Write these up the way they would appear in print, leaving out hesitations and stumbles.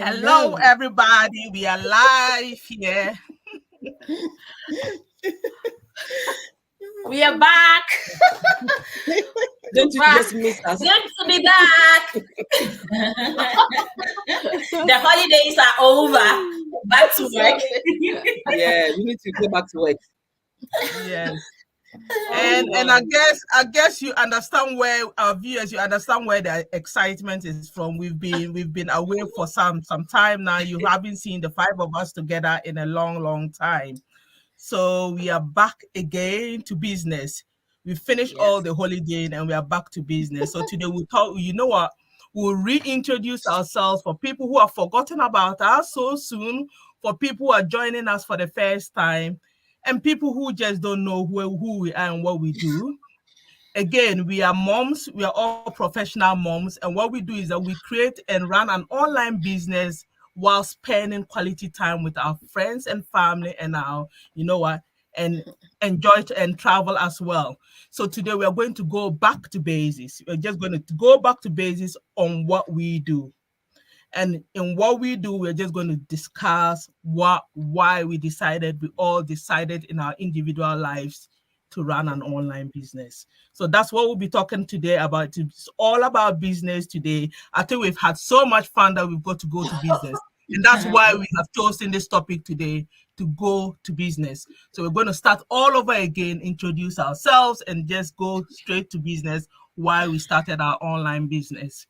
Hello, everybody. We are live here. We are back. Don't you just miss us? Good to be back. The holidays are over. Back to work. Yeah, we need to go back to work. Yes. And I guess you understand where our viewers, you understand where the excitement is from. We've been away for some time now. You haven't seen the five of us together in a long time. So we are back again to business. We finished all the holiday and we are back to business. So today we'll talk, you know what? We'll reintroduce ourselves for people who have forgotten about us so soon, for people who are joining us for the first time, and people who just don't know who we are and what we do. Again, we are moms. We are all professional moms. And what we do is that we create and run an online business while spending quality time with our friends and family and and enjoy and travel as well. So today we are going to go back to basics. We're just going to go back to basics on what we do. And in what we do, we're just going to discuss why we all decided in our individual lives to run an online business. So that's what we'll be talking today about. It's all about business today. I think we've had so much fun that we've got to go to business. And that's why we have chosen this topic today, to go to business. So we're going to start all over again, introduce ourselves, and just go straight to business, why we started our online business.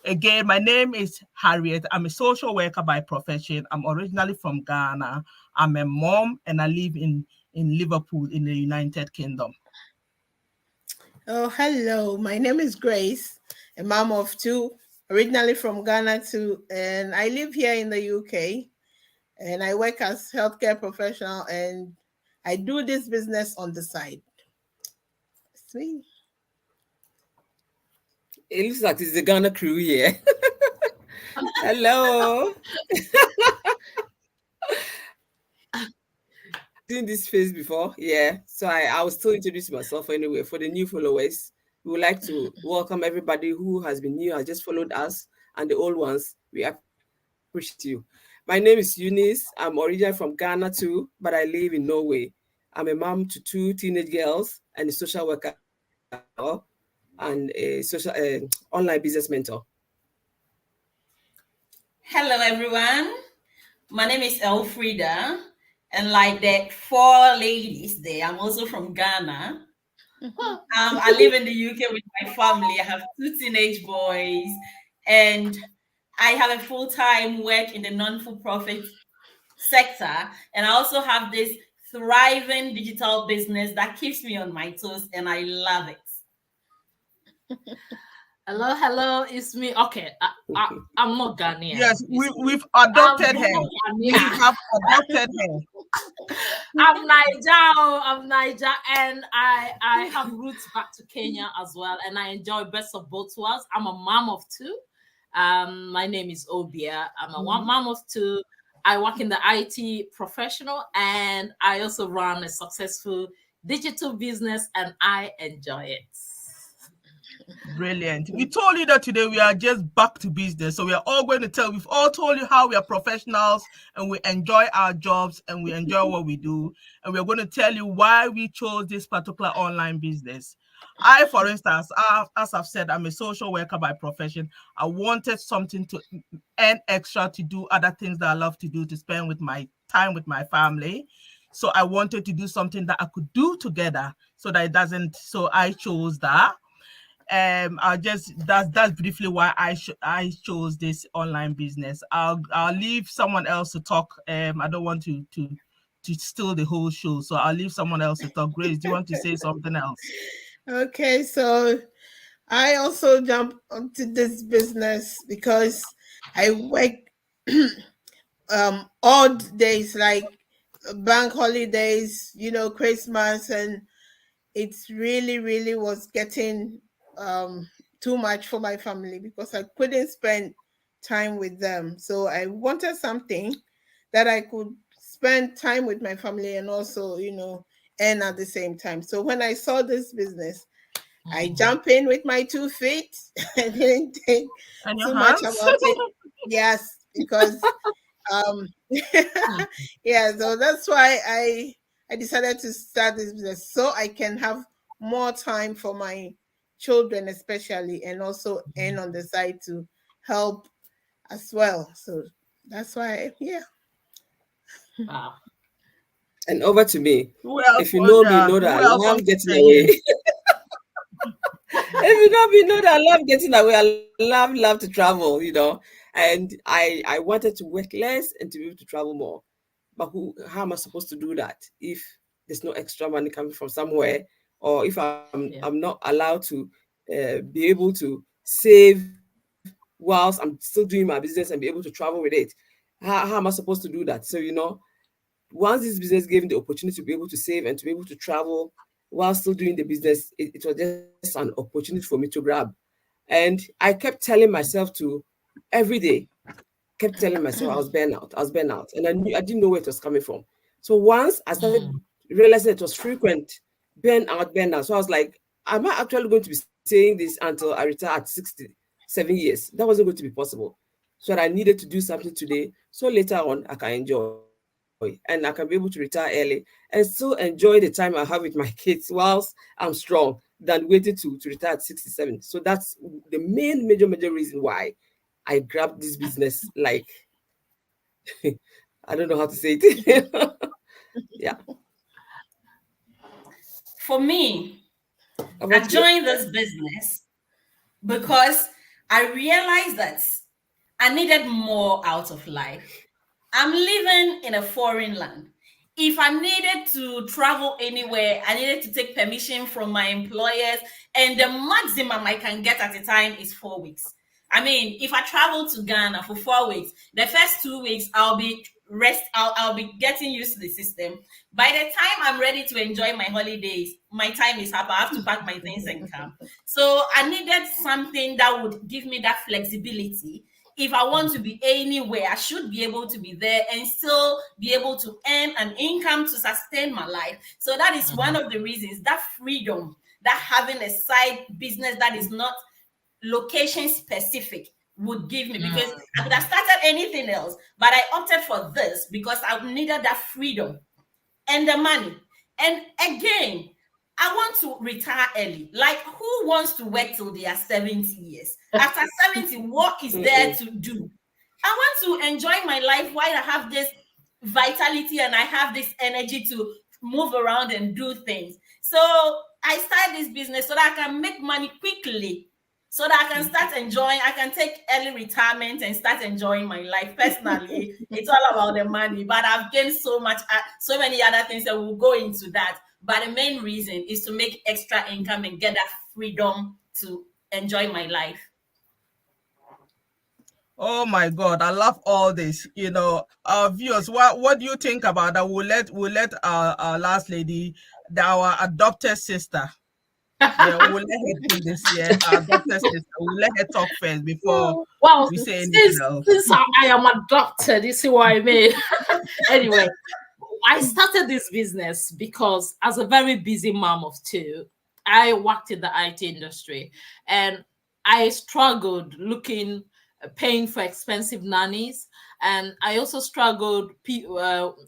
Again, my name is Harriet. I'm a social worker by profession. I'm originally from Ghana. I'm a mom and I live in Liverpool in the United Kingdom. Oh, hello. My name is Grace, a mom of two, originally from Ghana too, and I live here in the UK. And I work as healthcare professional, and I do this business on the side. Sweet. It looks like it's the Ghana crew here. Hello. Seen this face before? Yeah. So I will still introduce myself anyway. For the new followers, we would like to welcome everybody who has been new, has just followed us, and the old ones. We appreciate you. My name is Eunice. I'm originally from Ghana too, but I live in Norway. I'm a mom to two teenage girls and a social worker and a social online business mentor. Hello, everyone. My name is Elfrida. And like the four ladies there, I'm also from Ghana. I live in the UK with my family. I have two teenage boys, and I have a full-time work in the non-for-profit sector. And I also have this thriving digital business that keeps me on my toes, and I love it. Hello, it's me. Okay, I'm not Ghanaian. Yes, we've adopted her. We have adopted her. I'm Niger, and I have roots back to Kenya as well, and I enjoy best of both worlds. I'm a mom of two. My name is Obia. I'm a mom of two. I work in the IT professional, and I also run a successful digital business, and I enjoy it. Brilliant. We told you that today we are just back to business. So we are all going to we've all told you how we are professionals and we enjoy our jobs and we enjoy what we do. And we're going to tell you why we chose this particular online business. I, for instance, as I've said, I'm a social worker by profession. I wanted something to earn extra, to do other things that I love to do, to spend with my time with my family. So I wanted to do something that I could do together so that it doesn't, so I chose that. That's briefly why I chose this online business. I'll leave someone else to talk. I don't want to steal the whole show, so I'll leave someone else to talk. Grace, do you want to say something else? Okay, so I also jumped onto this business because I work odd days like bank holidays, Christmas, and it's really was getting too much for my family because I couldn't spend time with them. So I wanted something that I could spend time with my family and also, earn at the same time. So when I saw this business, I jump in with my 2 feet. I didn't think too much about it. Yes, because yeah, so that's why I decided to start this business so I can have more time for my children, especially, and also earn on the side to help as well. So that's why, yeah. Wow. And over to me. Who else? If you know me, Yeah, know that who I else love wants to getting say away. yes? If you know me, know that I love getting away. I love to travel, And I wanted to work less and to be able to travel more. But how am I supposed to do that if there's no extra money coming from somewhere, or if I'm not allowed to be able to save whilst I'm still doing my business and be able to travel with it? How am I supposed to do that? So once this business gave me the opportunity to be able to save and to be able to travel while still doing the business, it was just an opportunity for me to grab. And I kept telling myself every day, kept telling myself I was burnout. And I didn't know where it was coming from. So once I started realizing it was frequent, burnout. So I was like, am I actually going to be saying this until I retire at 67 years? That wasn't going to be possible. So I needed to do something today, so later on I can enjoy and I can be able to retire early and still enjoy the time I have with my kids whilst I'm strong than waiting to retire at 67. So that's the major reason why I grabbed this business like I don't know how to say it. Yeah. For me, How I about you? joined this business because I realized that I needed more out of life. I'm living in a foreign land. If I needed to travel anywhere, I needed to take permission from my employers, and the maximum I can get at a time is 4 weeks. I mean, if I travel to Ghana for 4 weeks, the first 2 weeks I'll be getting used to the system. By the time I'm ready to enjoy my holidays, my time is up. I have to pack my things and come. So I needed something that would give me that flexibility. If I want to be anywhere, I should be able to be there and still be able to earn an income to sustain my life. So that is one of the reasons, that freedom, that having a side business that is not location specific would give me, because I could have started anything else, but I opted for this because I needed that freedom and the money. And again, I want to retire early. Like, who wants to work till they are 70 years? After 70, what is there to do? I want to enjoy my life while I have this vitality and I have this energy to move around and do things. So I started this business so that I can make money quickly, so that I can start enjoying, I can take early retirement and start enjoying my life. Personally, it's all about the money, but I've gained so many other things that we'll go into that. But the main reason is to make extra income and get that freedom to enjoy my life. Oh my God, I love all this. Our viewers, what do you think about that? We'll let our last lady, our adopted sister. Yeah, we'll let her take this. Yeah, our adopted sister. We'll let her talk first before Well, we say anything else. since I am adopted, you see what I mean? Anyway, I started this business because as a very busy mom of two, I worked in the IT industry and I struggled paying for expensive nannies. And I also struggled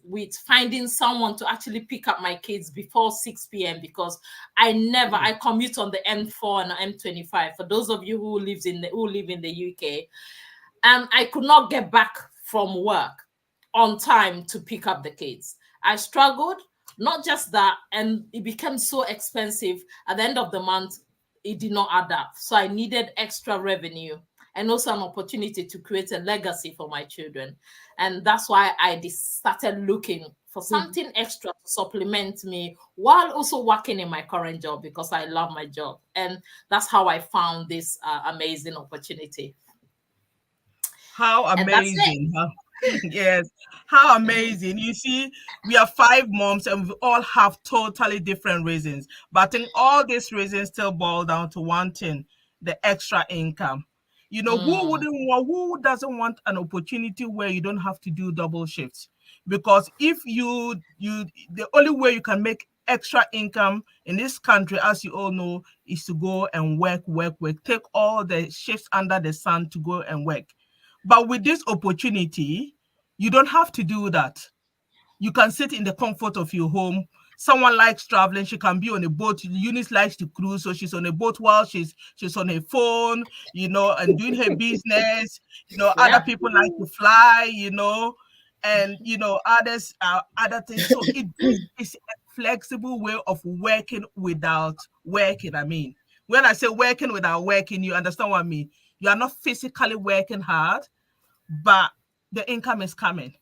with finding someone to actually pick up my kids before 6 p.m. because I commute on the M4 and M25. For those of you who live in the UK, and I could not get back from work on time to pick up the kids. I struggled, not just that, and it became so expensive at the end of the month, it did not add up. So I needed extra revenue and also an opportunity to create a legacy for my children. And that's why I started looking for something extra to supplement me while also working in my current job, because I love my job. And that's how I found this amazing opportunity. How amazing. Yes, how amazing. You see, we are 5 moms and we all have totally different reasons. But I think all these reasons still boil down to one thing: the extra income. Who doesn't want an opportunity where you don't have to do double shifts? Because if the only way you can make extra income in this country, as you all know, is to go and work, take all the shifts under the sun to go and work. But with this opportunity, you don't have to do that. You can sit in the comfort of your home. Someone likes traveling, she can be on a boat. Eunice likes to cruise, so she's on a boat while she's on her phone, you know, and doing her business. You know, other people like to fly, you know, and you know, others other things. So it's a flexible way of working without working. I mean, when I say working without working, you understand what I mean. You are not physically working hard, but the income is coming.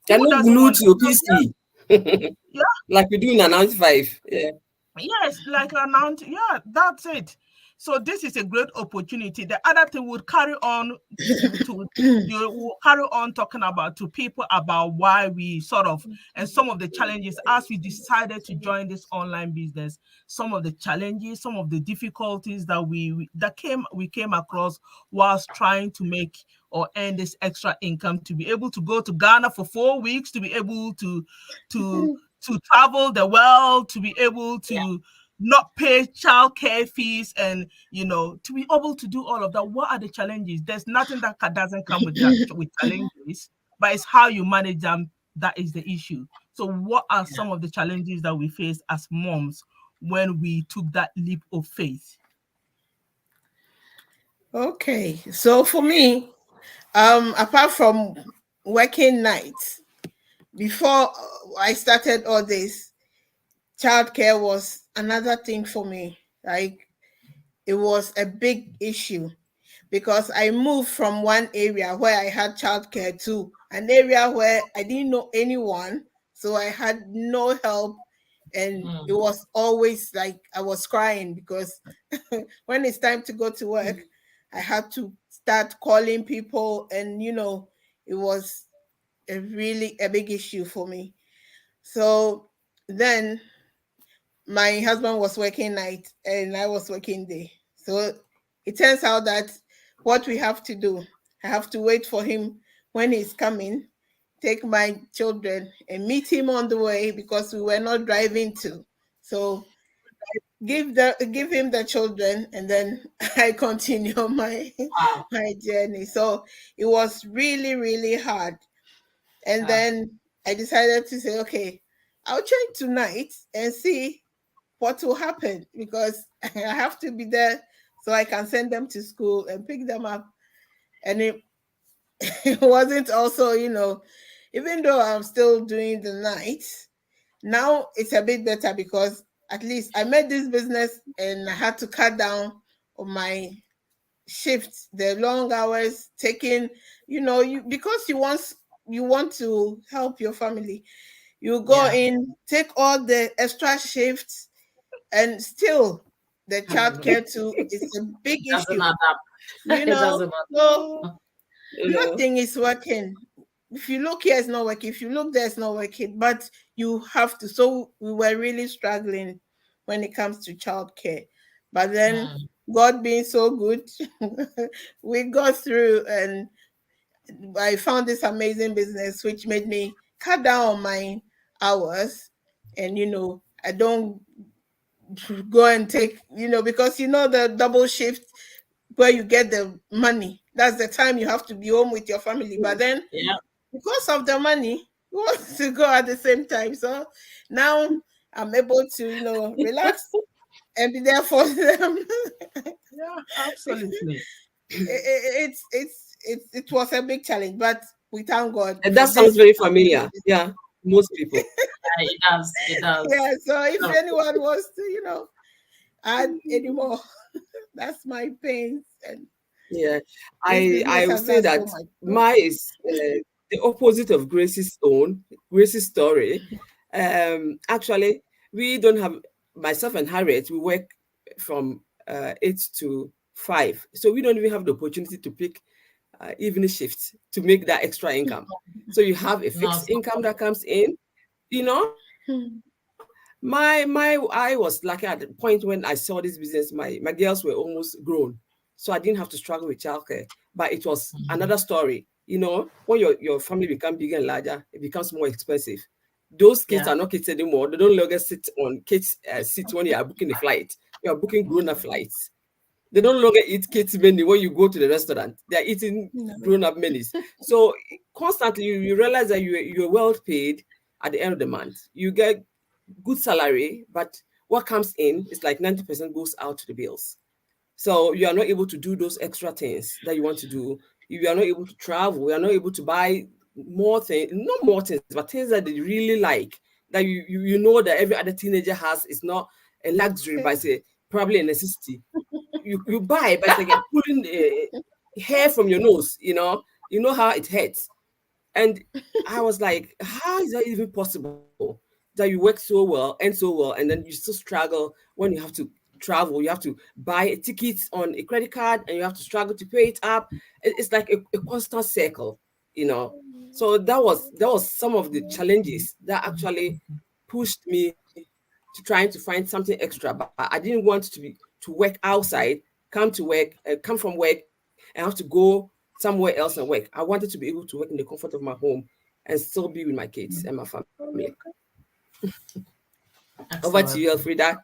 Can Who you doesn't glue want to your PC? Yeah. Like we do in Announce 5. Yeah. Yes, like announced. Yeah, that's it. So this is a great opportunity. The other thing would carry on to you will carry on talking about to people about why we sort of and some of the challenges as we decided to join this online business. Some of the challenges, some of the difficulties that we came across whilst trying to make or earn this extra income to be able to go to Ghana for 4 weeks, to be able to travel the world, to be able to not pay childcare fees, and you know, to be able to do all of that. What are the challenges? There's nothing that doesn't come with that with challenges, but it's how you manage them that is the issue. So what are some of the challenges that we faced as moms when we took that leap of faith? Okay, so for me, apart from working nights, before I started all this, childcare was another thing for me. Like, it was a big issue because I moved from one area where I had childcare to an area where I didn't know anyone, so I had no help, and it was always like I was crying because when it's time to go to work, I had to start calling people, and you know, it was a big issue for me. So then my husband was working night and I was working day. So it turns out that what we have to do, I have to wait for him when he's coming, take my children and meet him on the way because we were not driving to. So give him the children, and then I continue my journey. So it was really hard. And then I decided to say, okay, I'll try tonight and see what will happen, because I have to be there so I can send them to school and pick them up. And it wasn't also, you know, even though I'm still doing the nights, now it's a bit better because at least I made this business and I had to cut down on my shifts, the long hours taking, you know, because you want to help your family. You go in, take all the extra shifts, and still the childcare too is a big issue. You know, so nothing is working. If you look here, it's not working. If you look there, it's not working. But you have to. So we were really struggling when it comes to childcare. But then God being so good, we got through, and I found this amazing business which made me cut down on my hours. And you know, I don't go and take, you know, because you know the double shift where you get the money, that's the time you have to be home with your family. But then because of the money, you want to go at the same time. So now I'm able to, you know, relax and be there for them. Yeah, absolutely. It was a big challenge, but we thank God. And that sounds very familiar. Yeah, most people. It does. Yeah, so if anyone wants to, you know, add any more, that's my pains. And yeah, I would say that mine is the opposite of Grace's story. Actually, we don't have, myself and Harriet, we work from 8 to 5, so we don't even have the opportunity to pick evening shifts to make that extra income. So you have a fixed income that comes in, you know. I was lucky at the point when I saw this business, my girls were almost grown, so I didn't have to struggle with childcare. But it was another story, you know. When your family becomes bigger and larger, it becomes more expensive. Those kids are not kids anymore. They don't longer sit on kids' seats when you are booking a flight. You are booking grown-up flights. They no longer eat kids menu when you go to the restaurant. They're eating grown-up menus. So constantly you realize that you're well paid at the end of the month. You get good salary, but what comes in is like 90% goes out to the bills. So you are not able to do those extra things that you want to do. You are not able to travel. You are not able to buy more things, not more things, but things that they really like, that you know that every other teenager has. Is not a luxury, but it's probably a necessity. You buy, but it's like pulling hair from your nose, you know how it hurts. And I was like, how is that even possible that you work so well and so well, and then you still struggle when you have to travel? You have to buy tickets on a credit card, and you have to struggle to pay it up. It's like a constant circle, So that was some of the challenges that actually pushed me to trying to find something extra. But I didn't want to work outside, come from work, and have to go somewhere else and work. I wanted to be able to work in the comfort of my home and still be with my kids and my family. Over to you, Elfrida.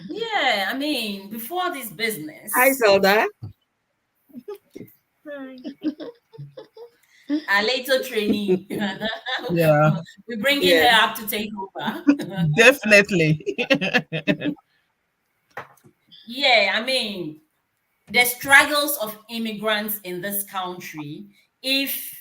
Yeah, I mean, before this business. Hi, Zelda. A later trainee. Yeah. We're bringing her up to take over. Definitely. Yeah, I mean, the struggles of immigrants in this country, if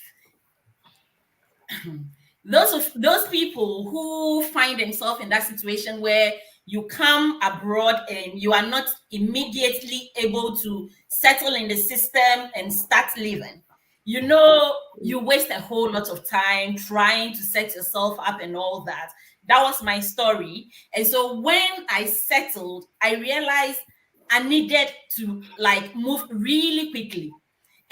those people who find themselves in that situation where you come abroad and you are not immediately able to settle in the system and start living, you waste a whole lot of time trying to set yourself up and all that. That was my story. And so when I settled, I realized I needed to move really quickly.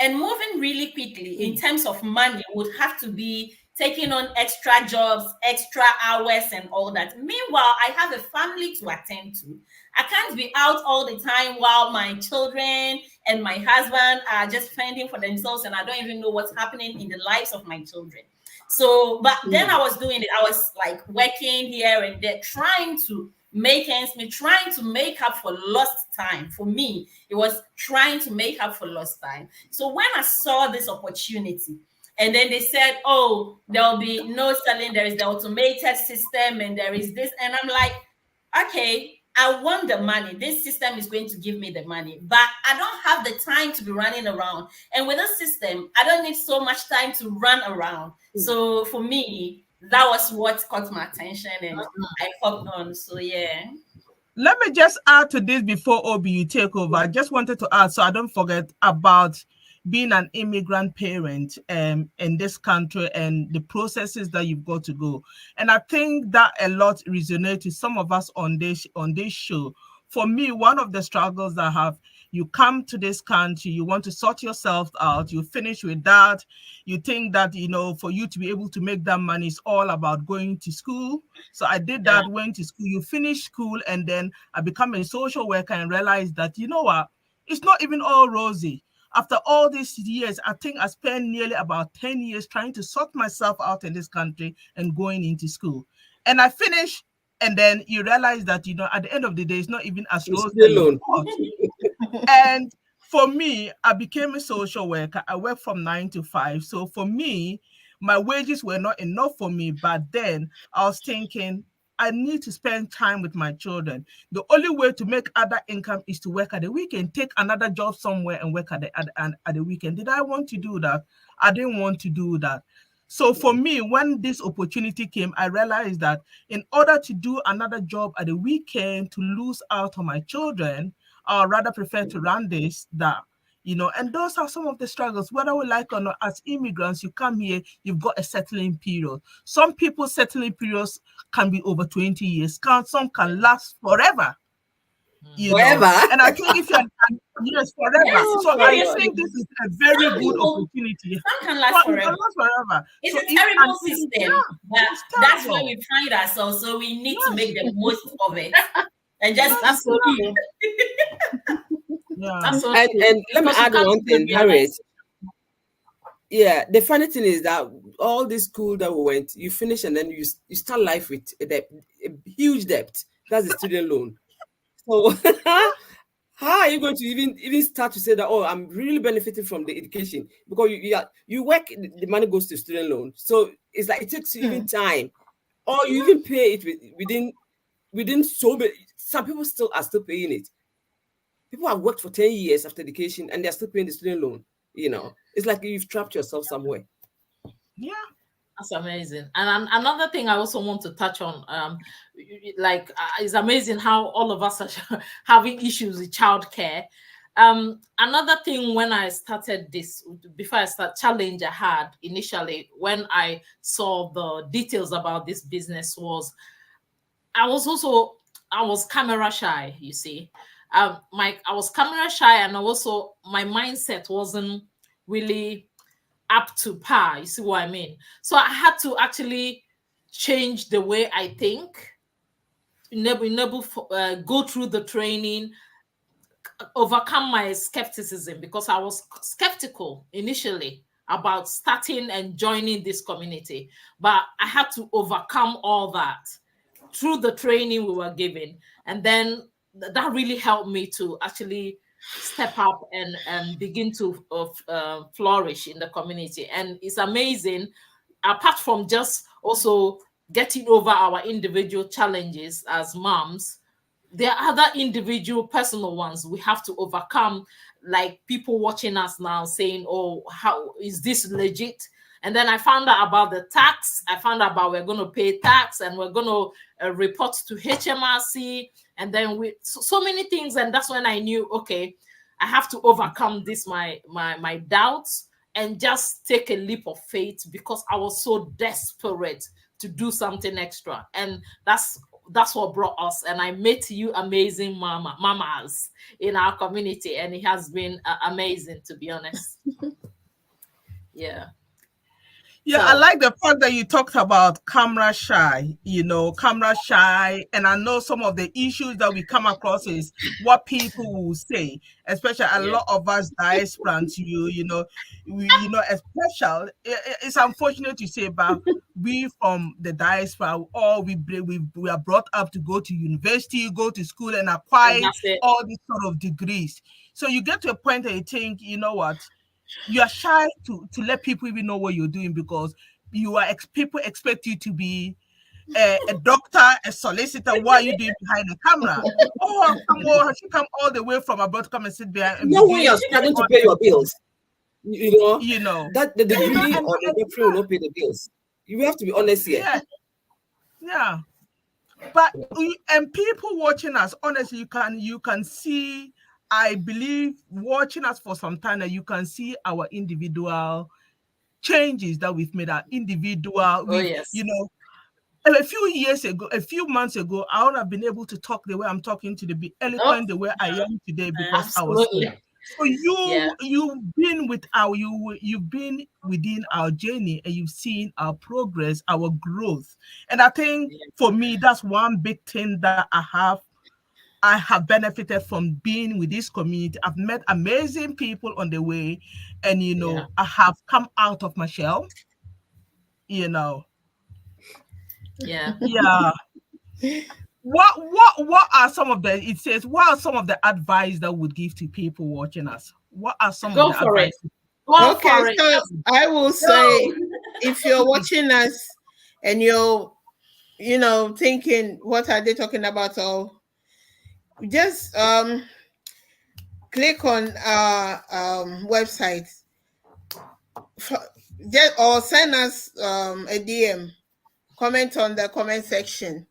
And moving really quickly in terms of money would have to be taking on extra jobs, extra hours, and all that. Meanwhile, I have a family to attend to. I can't be out all the time while my children and my husband are just fending for themselves, and I don't even know what's happening in the lives of my children. So, but then I was doing it. I was working here and there, trying to make ends meet, trying to make up for lost time. For me, it was trying to make up for lost time. So when I saw this opportunity, and then they said, oh, there'll be no selling, there is the automated system, and there is this, and I'm like, okay, I want the money. This system is going to give me the money, but I don't have the time to be running around. And with this system, I don't need so much time to run around. So for me, that was what caught my attention, and I hopped on. So yeah. Let me just add to this before Obi you take over. I just wanted to add, so I don't forget, about being an immigrant parent in this country and the processes that you've got to go. And I think that a lot resonates with some of us on this show. For me, one of the struggles I have, you come to this country, you want to sort yourself out, you finish with that, you think that, for you to be able to make that money is all about going to school. So I did that, went to school, you finish school, and then I become a social worker and realized that, you know what, it's not even all rosy. After all these years, I think I spent nearly about 10 years trying to sort myself out in this country and going into school. And I finished, and then you realize that, at the end of the day, it's not even as rosy. And for me, I became a social worker. I worked from 9 to 5. So for me, my wages were not enough for me. But then I was thinking, I need to spend time with my children. The only way to make other income is to work at the weekend, take another job somewhere and work at the weekend. Did I want to do that? I didn't want to do that. So for me, when this opportunity came, I realized that in order to do another job at the weekend to lose out on my children, I would rather prefer to run this, and those are some of the struggles, whether we like or not. As immigrants, you come here, you've got a settling period. Some people's settling periods can be over 20 years. Some can last forever. Forever? And I think if you're yes, forever. Yes, so I think this is a very good opportunity. Some can last forever. It's a terrible system. That's where we find ourselves. So we need to make the most of it. And just absolutely. And let me add one thing, Harriet. Yeah, the funny thing is that all this school that we went, you finish and then you start life with a huge debt. That's the student loan. So how are you going to even start to say that, oh, I'm really benefiting from the education? Because you work, the money goes to student loan. So it's like it takes you even time, or you even pay it within so many. Some people are still paying it. People have worked for 10 years after education and they're still paying the student loan. It's like you've trapped yourself somewhere. Yeah. That's amazing. And another thing I also want to touch on, it's amazing how all of us are having issues with childcare. Another thing, when I started this, before I start challenge I had initially when I saw the details about this business was, I was camera shy, you see. I was camera shy, and also my mindset wasn't really up to par. You see what I mean? So I had to actually change the way I think, go through the training, overcome my skepticism, because I was skeptical initially about starting and joining this community. But I had to overcome all that through the training we were given. And then that really helped me to actually step up and begin to flourish in the community. And it's amazing, apart from just also getting over our individual challenges as moms, there are other individual personal ones we have to overcome, like people watching us now saying, oh, how is this legit? And then I found out about the tax. I found out about we're going to pay tax, and we're going to report to HMRC, and then so many things. And that's when I knew, okay, I have to overcome this, my doubts, and just take a leap of faith, because I was so desperate to do something extra. And that's what brought us. And I met you amazing mamas in our community, and it has been amazing, to be honest. Yeah. Yeah, So, I like the fact that you talked about camera shy, camera shy. And I know some of the issues that we come across is what people will say, especially a lot of us diasporans, especially, it's unfortunate to say, but we from the diaspora, we are brought up to go to university, go to school, and acquire all these sort of degrees. So you get to a point that you think, you know what? You are shy to let people even know what you're doing, because people expect you to be a doctor, a solicitor. What are you doing behind the camera? Oh, she come all the way from abroad to come and sit behind. When you're struggling to pay your bills, that the degree or the doctorate will not pay the bills. You have to be honest here. Yeah. But and people watching us, honestly, you can see. I believe watching us for some time, that you can see our individual changes that we've made. Our individual, a few months ago, I would have been able to talk the way I'm talking, to be eloquent the way I am today, because absolutely. I was. So you've been within our journey, and you've seen our progress, our growth. And I think for me, that's one big thing that I have benefited from being with this community. I've met amazing people on the way, and I have come out of my shell. Yeah. Yeah. What are some of the? It says, what are some of the advice that would give to people watching us? What are some of the advice? Okay, so I will say, if you're watching us and you're, thinking, what are they talking about? Or just click on our website, or send us a DM, comment on the comment section.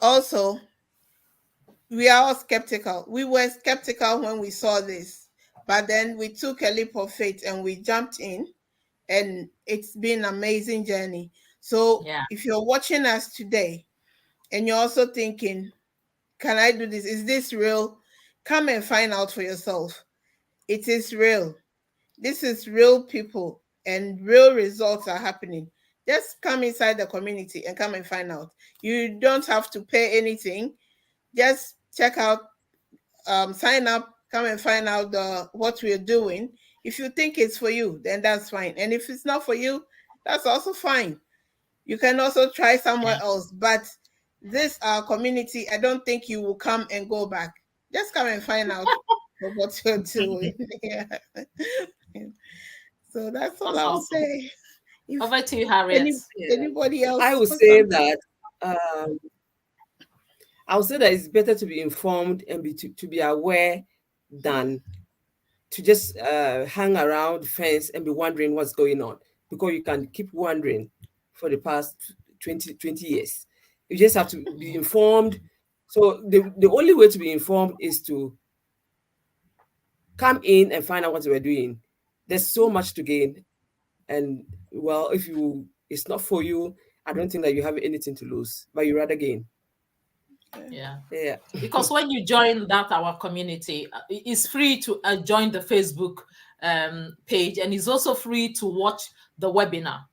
Also, we are all skeptical. We were skeptical when we saw this, but then we took a leap of faith and we jumped in, and it's been an amazing journey. So if you're watching us today and you're also thinking, can I do this? Is this real? Come and find out for yourself. It is real. This is real people, and real results are happening. Just come inside the community and come and find out. You don't have to pay anything. Just check out, sign up, come and find out what we're doing. If you think it's for you, then that's fine. And if it's not for you, that's also fine. You can also try somewhere else. But this community, I don't think you will come and go back. Just come and find out what you're doing. Yeah. So that's all That's I'll awesome. say. If Over to you, Harriet. anybody else, I would for say something? that I would say that it's better to be informed and to be aware than to just hang around the fence and be wondering what's going on, because you can keep wondering for the past 20 years. You just have to be informed. So the only way to be informed is to come in and find out what we're doing. There's so much to gain. And well, if it's not for you, I don't think that you have anything to lose, but you rather gain. Yeah. Yeah. Because when you join our community, it's free to join the Facebook page, and it's also free to watch the webinar.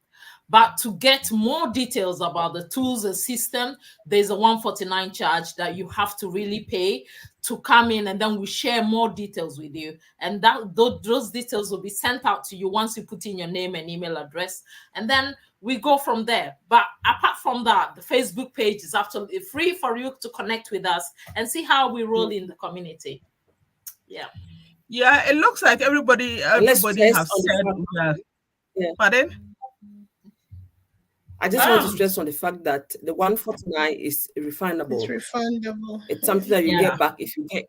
But to get more details about the tools and system, there's a $149 charge that you have to really pay to come in, and then we share more details with you. And those details will be sent out to you once you put in your name and email address, and then we go from there. But apart from that, the Facebook page is absolutely free for you to connect with us and see how we roll in the community. Yeah. Yeah, it looks like everybody has said. Yeah. Pardon? I just want to stress on the fact that the 149 is refundable. It's refundable. It's something that you Yeah. get back if you get.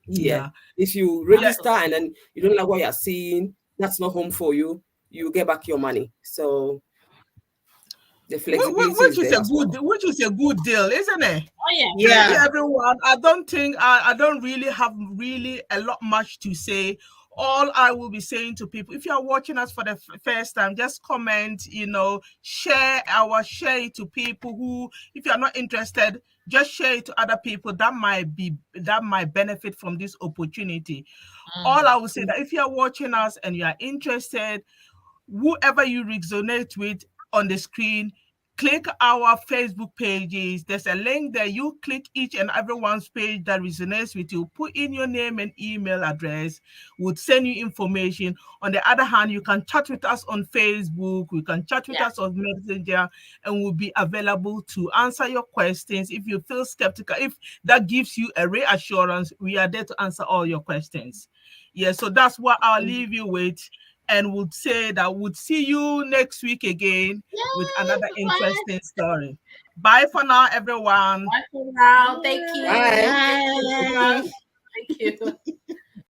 Yeah. If you register and then you don't like what you're seeing, that's not home for you. You get back your money. So the flexibility which is a good deal, isn't it? Oh Yeah. Everyone, I don't think I don't really have a lot much to say. All I will be saying to people, if you are watching us for the first time, just comment, share it to people who, if you are not interested, just share it to other people that might benefit from this opportunity. All I will say that if you are watching us and you are interested, whoever you resonate with on the screen, click our Facebook pages. There's a link there. You click each and everyone's page that resonates with you. Put in your name and email address. We'll send you information. On the other hand, you can chat with us on Facebook. You can chat with us on Messenger, and we'll be available to answer your questions. If you feel skeptical, if that gives you a reassurance, we are there to answer all your questions. Yeah, so that's what I'll leave you with. And would say that we'll see you next week again with another interesting story. Bye for now, everyone. Bye for now. Thank you. Bye. Thank you.